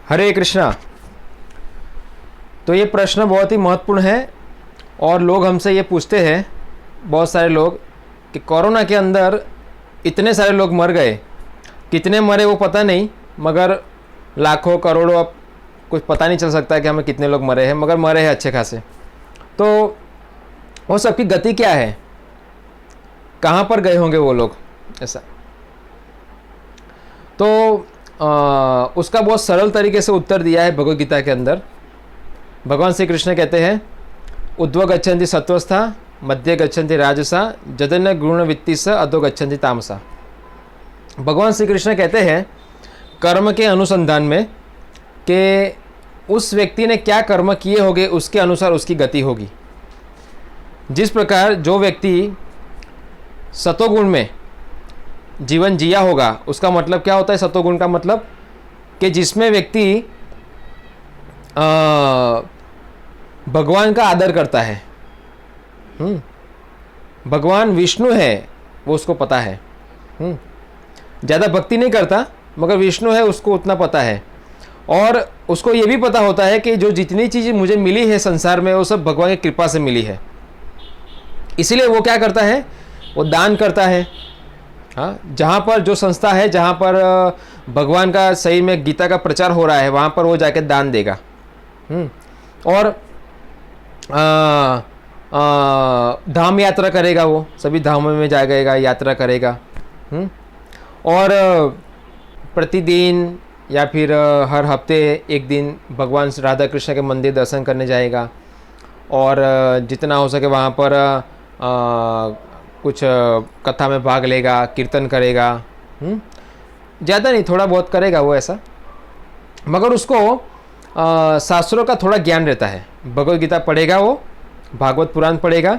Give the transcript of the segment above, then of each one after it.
हरे कृष्णा। तो ये प्रश्न बहुत ही महत्वपूर्ण है और लोग हमसे ये पूछते हैं, बहुत सारे लोग, कि कोरोना के अंदर इतने सारे लोग मर गए, कितने मरे वो पता नहीं, मगर लाखों करोड़ों, अब कुछ पता नहीं चल सकता कि हमें कितने लोग मरे हैं, मगर मरे हैं अच्छे खासे। तो वो सबकी गति क्या है, कहाँ पर गए होंगे वो लोग, ऐसा। तो उसका बहुत सरल तरीके से उत्तर दिया है भगवद गीता के अंदर। भगवान श्री कृष्ण कहते हैं, उद्व गच्छन्ति सत्वस्था, मध्य गच्छन्ति राजसा, जदन्य गुण वित्ति स अधो गच्छन्ति तामसा। भगवान श्री कृष्ण कहते हैं कर्म के अनुसंधान में कि उस व्यक्ति ने क्या कर्म किए होंगे उसके अनुसार उसकी गति होगी। जिस प्रकार जो व्यक्ति सतोगुण में जीवन जिया होगा, उसका मतलब क्या होता है सतोगुण का मतलब, कि जिसमें व्यक्ति भगवान का आदर करता है। भगवान विष्णु है वो उसको पता है। ज़्यादा भक्ति नहीं करता, मगर विष्णु है उसको उतना पता है। और उसको ये भी पता होता है कि जो जितनी चीज़ मुझे मिली है संसार में वो सब भगवान की कृपा से मिली है। इसीलिए वो क्या करता है, वो दान करता है। हाँ, जहाँ पर जो संस्था है, जहाँ पर भगवान का सही में गीता का प्रचार हो रहा है, वहाँ पर वो जाके दान देगा। और धाम यात्रा करेगा, वो सभी धामों में जाएगा, यात्रा करेगा। और प्रतिदिन या फिर हर हफ्ते एक दिन भगवान राधा कृष्ण के मंदिर दर्शन करने जाएगा। और जितना हो सके वहाँ पर कुछ कथा में भाग लेगा, कीर्तन करेगा। ज़्यादा नहीं, थोड़ा बहुत करेगा वो ऐसा, मगर उसको शास्त्रों का थोड़ा ज्ञान रहता है। भगवद गीता पढ़ेगा, वो भागवत पुराण पढ़ेगा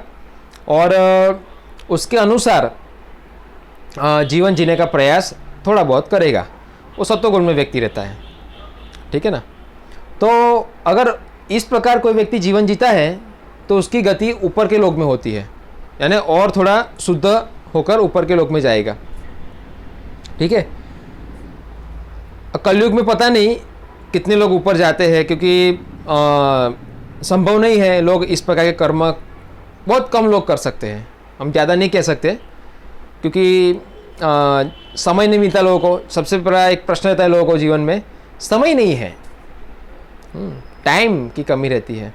और उसके अनुसार जीवन जीने का प्रयास थोड़ा बहुत करेगा। वो सत्वगुण में व्यक्ति रहता है, ठीक है ना। तो अगर इस प्रकार कोई व्यक्ति जीवन जीता है तो उसकी गति ऊपर के लोक में होती है, यानी और थोड़ा शुद्ध होकर ऊपर के लोक में जाएगा, ठीक है। कलयुग में पता नहीं कितने लोग ऊपर जाते हैं, क्योंकि संभव नहीं है। लोग इस प्रकार के कर्म बहुत कम लोग कर सकते हैं, हम ज़्यादा नहीं कह सकते, क्योंकि समय नहीं मिलता लोगों को। सबसे बड़ा एक प्रश्न रहता है लोगों को जीवन में, समय नहीं है, टाइम की कमी रहती है।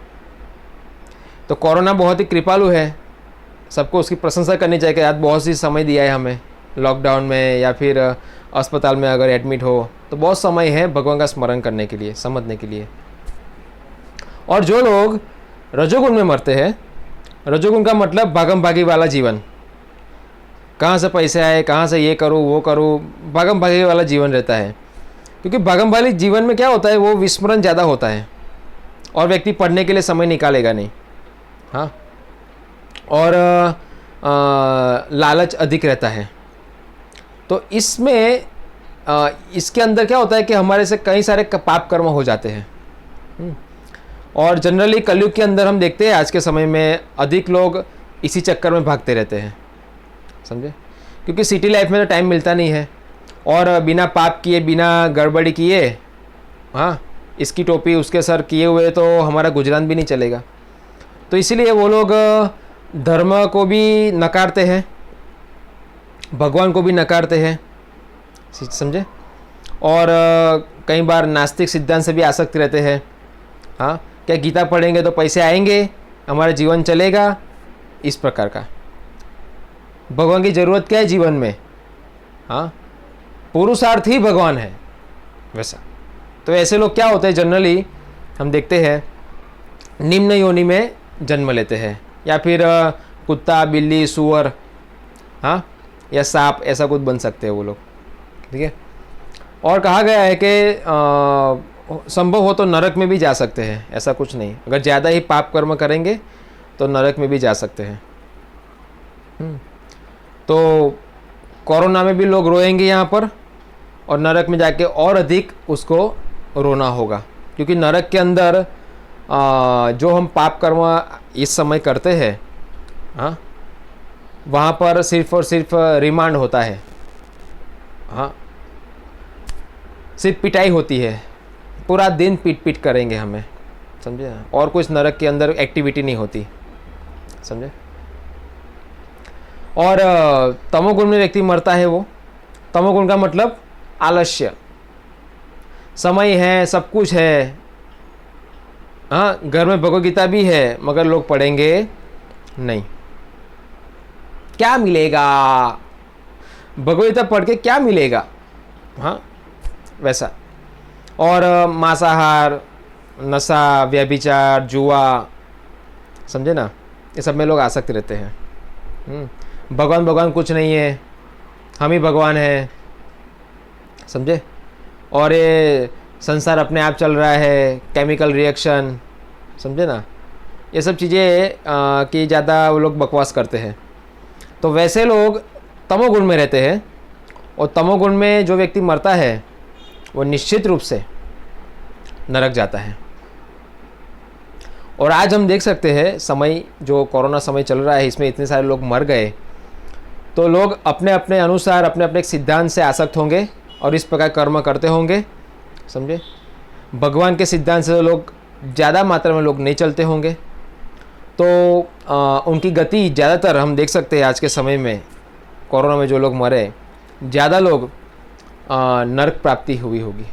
तो कोरोना बहुत ही कृपालु है, सबको उसकी प्रशंसा करनी चाहिए कि आज बहुत सी समय दिया है हमें लॉकडाउन में, या फिर अस्पताल में अगर एडमिट हो तो बहुत समय है भगवान का स्मरण करने के लिए, समझने के लिए। और जो लोग रजोगुण में मरते हैं, रजोगुण का मतलब भागम भागी वाला जीवन, कहाँ से पैसे आए, कहाँ से ये करूँ वो करूँ, भागम भागी वाला जीवन रहता है। क्योंकि भागम भागी जीवन में क्या होता है, वो विस्मरण ज़्यादा होता है और व्यक्ति पढ़ने के लिए समय निकालेगा नहीं। हाँ, और लालच अधिक रहता है। तो इसमें इसके अंदर क्या होता है कि हमारे से कई सारे पाप कर्म हो जाते हैं। और जनरली कलयुग के अंदर हम देखते हैं आज के समय में अधिक लोग इसी चक्कर में भागते रहते हैं, समझे। क्योंकि सिटी लाइफ में तो टाइम मिलता नहीं है, और बिना पाप किए, बिना गड़बड़ी किए, हाँ, इसकी टोपी उसके सर किए हुए तो हमारा गुजरान भी नहीं चलेगा। तो इसीलिए वो लोग धर्म को भी नकारते हैं, भगवान को भी नकारते हैं, समझे। और कई बार नास्तिक सिद्धांत से भी आसक्त रहते हैं। हाँ, क्या गीता पढ़ेंगे तो पैसे आएंगे, हमारा जीवन चलेगा, इस प्रकार का। भगवान की ज़रूरत क्या है जीवन में? हाँ, पुरुषार्थ ही भगवान है, वैसा। तो ऐसे लोग क्या होते हैं, जनरली हम देखते हैं निम्न योनि में जन्म लेते हैं, या फिर कुत्ता, बिल्ली, सूअर, हाँ, या सांप, ऐसा कुछ बन सकते हैं वो लोग, ठीक है। और कहा गया है कि संभव हो तो नरक में भी जा सकते हैं, ऐसा कुछ नहीं। अगर ज़्यादा ही पाप कर्म करेंगे तो नरक में भी जा सकते हैं। तो कोरोना में भी लोग रोएंगे यहाँ पर, और नरक में जाके और अधिक उसको रोना होगा। क्योंकि नरक के अंदर जो हम पाप कर्म इस समय करते हैं, हाँ, वहाँ पर सिर्फ और सिर्फ रिमांड होता है। हाँ, सिर्फ पिटाई होती है, पूरा दिन पीट पीट करेंगे हमें, समझे ना, और कुछ नरक के अंदर एक्टिविटी नहीं होती, समझे। और तमोगुण में व्यक्ति मरता है, वो तमोगुण का मतलब आलस्य, समय है, सब कुछ है, हाँ, घर में भगवद गीता भी है मगर लोग पढ़ेंगे नहीं, क्या मिलेगा, भगवद गीता पढ़ के क्या मिलेगा, हाँ वैसा। और मांसाहार, नशा, व्यभिचार, जुआ, समझे ना, ये सब में लोग आसक्त रहते हैं। भगवान भगवान कुछ नहीं है, हम ही भगवान हैं, समझे। और ये संसार अपने आप चल रहा है, केमिकल रिएक्शन, समझे ना, ये सब चीज़ें कि ज़्यादा वो लोग बकवास करते हैं। तो वैसे लोग तमोगुण में रहते हैं, और तमोगुण में जो व्यक्ति मरता है वो निश्चित रूप से नरक जाता है। और आज हम देख सकते हैं, समय जो कोरोना समय चल रहा है, इसमें इतने सारे लोग मर गए, तो लोग अपने अपने अनुसार अपने अपने सिद्धांत से आसक्त होंगे और इस प्रकार कर्म करते होंगे, समझे। भगवान के सिद्धांत से लोग ज़्यादा मात्रा में लोग नहीं चलते होंगे, तो उनकी गति ज़्यादातर हम देख सकते हैं आज के समय में, कोरोना में जो लोग मरे, ज़्यादा लोग नरक प्राप्ति हुई होगी।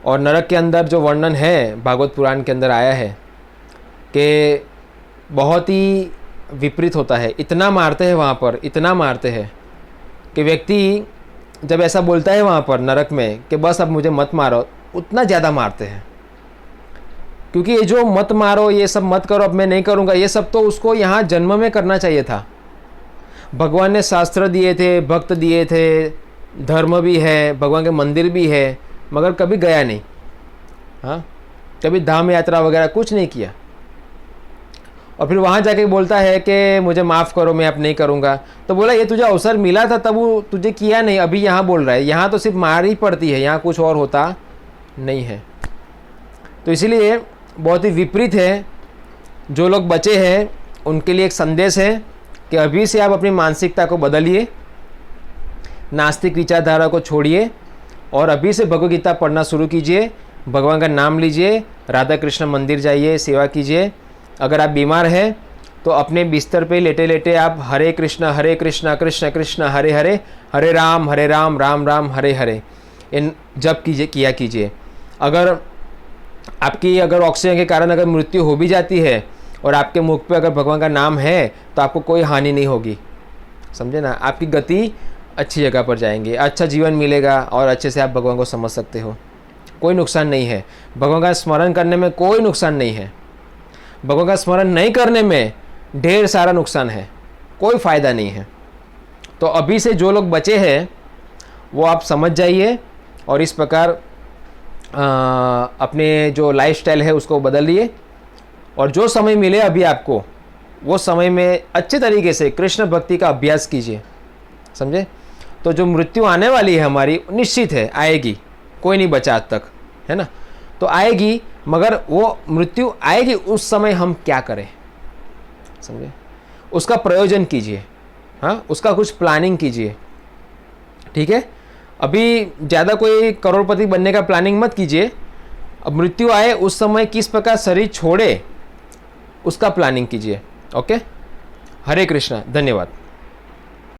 और नरक के अंदर जो वर्णन है भागवत पुराण के अंदर आया है कि बहुत ही विपरीत होता है, इतना मारते हैं वहाँ पर, इतना मारते हैं कि व्यक्ति जब ऐसा बोलता है वहाँ पर नरक में कि बस अब मुझे मत मारो, उतना ज़्यादा मारते हैं। क्योंकि ये जो मत मारो, ये सब मत करो, अब मैं नहीं करूँगा, ये सब तो उसको यहाँ जन्म में करना चाहिए था। भगवान ने शास्त्र दिए थे, भक्त दिए थे, धर्म भी है, भगवान के मंदिर भी है, मगर कभी गया नहीं, हाँ, कभी धाम यात्रा वगैरह कुछ नहीं किया। और फिर वहाँ जाके बोलता है कि मुझे माफ़ करो, मैं अब नहीं करूँगा। तो बोला ये तुझे अवसर मिला था तब वो तुझे किया नहीं, अभी यहाँ बोल रहा है, यहाँ तो सिर्फ मार ही पड़ती है, यहाँ कुछ और होता नहीं है। तो इसीलिए बहुत ही विपरीत है। जो लोग बचे हैं उनके लिए एक संदेश है कि अभी से आप अपनी मानसिकता को बदलिए, नास्तिक विचारधारा को छोड़िए और अभी से भगवद गीता पढ़ना शुरू कीजिए, भगवान का नाम लीजिए, राधा कृष्ण मंदिर जाइए, सेवा कीजिए। अगर आप बीमार हैं तो अपने बिस्तर पे लेटे लेटे आप हरे कृष्ण कृष्ण कृष्ण हरे हरे, हरे राम राम राम हरे हरे इन जप किया कीजिए। अगर आपकी ऑक्सीजन के कारण अगर मृत्यु हो भी जाती है और आपके मुख पे अगर भगवान का नाम है तो आपको कोई हानि नहीं होगी, समझे ना। आपकी गति अच्छी जगह पर जाएंगे, अच्छा जीवन मिलेगा और अच्छे से आप भगवान को समझ सकते हो। कोई नुकसान नहीं है, भगवान का स्मरण करने में कोई नुकसान नहीं है, भगवान का स्मरण नहीं करने में ढेर सारा नुकसान है, कोई फ़ायदा नहीं है। तो अभी से जो लोग बचे हैं वो आप समझ जाइए और इस प्रकार अपने जो लाइफस्टाइल है उसको बदलिए। और जो समय मिले अभी आपको, वो समय में अच्छे तरीके से कृष्ण भक्ति का अभ्यास कीजिए, समझे। तो जो मृत्यु आने वाली है हमारी, निश्चित है आएगी, कोई नहीं बचा आज तक, है ना। तो आएगी, मगर वो मृत्यु आएगी, उस समय हम क्या करें, समझे, उसका प्रयोजन कीजिए, हाँ, उसका कुछ प्लानिंग कीजिए, ठीक है। अभी ज़्यादा कोई करोड़पति बनने का प्लानिंग मत कीजिए। अब मृत्यु आए उस समय किस प्रकार शरीर छोड़े उसका प्लानिंग कीजिए। ओके, हरे कृष्णा, धन्यवाद।